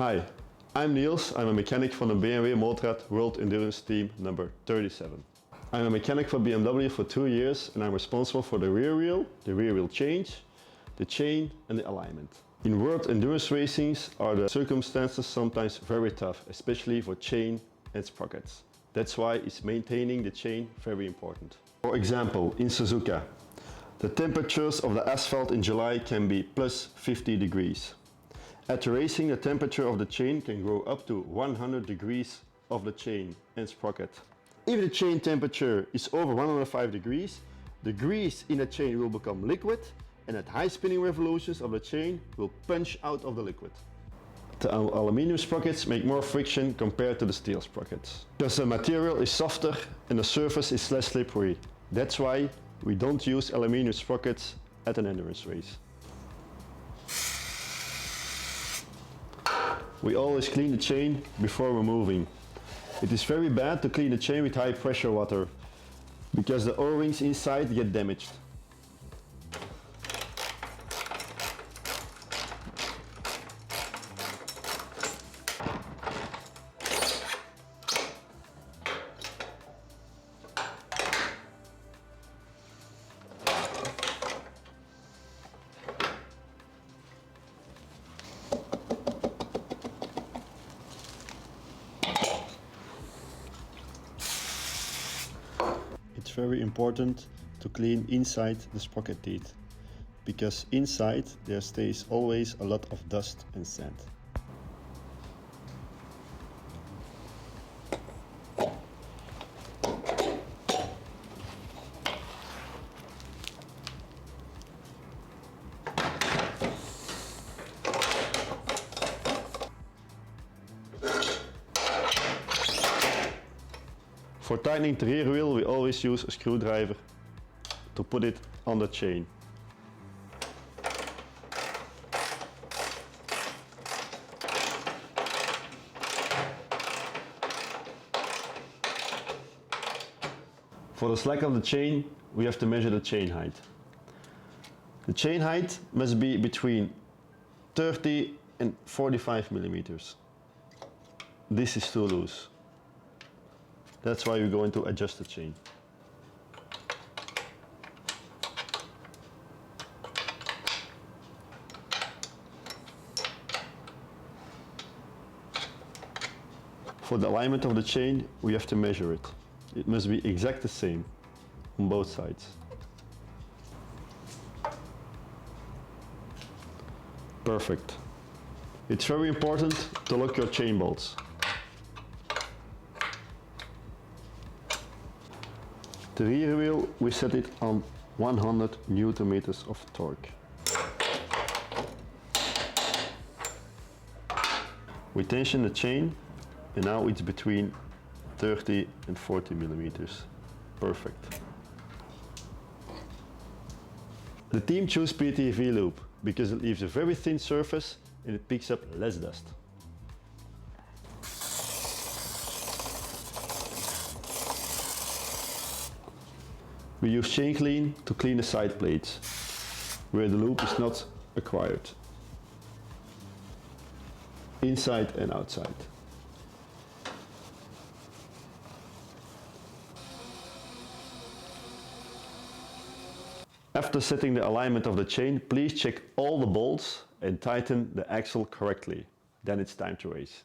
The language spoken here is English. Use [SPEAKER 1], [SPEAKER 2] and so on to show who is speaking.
[SPEAKER 1] Hi, I'm Niels. I'm a mechanic from the BMW Motorrad World Endurance Team number 37. I'm a mechanic for BMW for 2 years and I'm responsible for the rear wheel change, the chain and the alignment. In world endurance racings are the circumstances sometimes very tough, especially for chain and sprockets. That's why is maintaining the chain very important. For example, in Suzuka, the temperatures of the asphalt in July can be plus 50 degrees. At racing, the temperature of the chain can go up to 100 degrees of the chain and sprocket. If the chain temperature is over 105 degrees, the grease in the chain will become liquid and at high spinning revolutions of the chain will punch out of the liquid. The aluminium sprockets make more friction compared to the steel sprockets, because the material is softer and the surface is less slippery. That's why we don't use aluminium sprockets at an endurance race. We always clean the chain before removing. It is very bad to clean the chain with high pressure water, because the O-rings inside get damaged. It's very important to clean inside the sprocket teeth, because inside there stays always a lot of dust and sand. For tightening the rear wheel, we always use a screwdriver to put it on the chain. For the slack of the chain, we have to measure the chain height. The chain height must be between 30 and 45 millimeters. This is too loose. That's why we're going to adjust the chain. For the alignment of the chain, we have to measure it. It must be exact the same on both sides. Perfect. It's very important to lock your chain bolts. The rear wheel, we set it on 100 Newton meters of torque. We tension the chain and now it's between 30 and 40 millimeters. Perfect. The team chose PTFE loop because it leaves a very thin surface and it picks up less dust. We use chain clean to clean the side plates, where the loop is not acquired, inside and outside. After setting the alignment of the chain, please check all the bolts and tighten the axle correctly. Then it's time to race.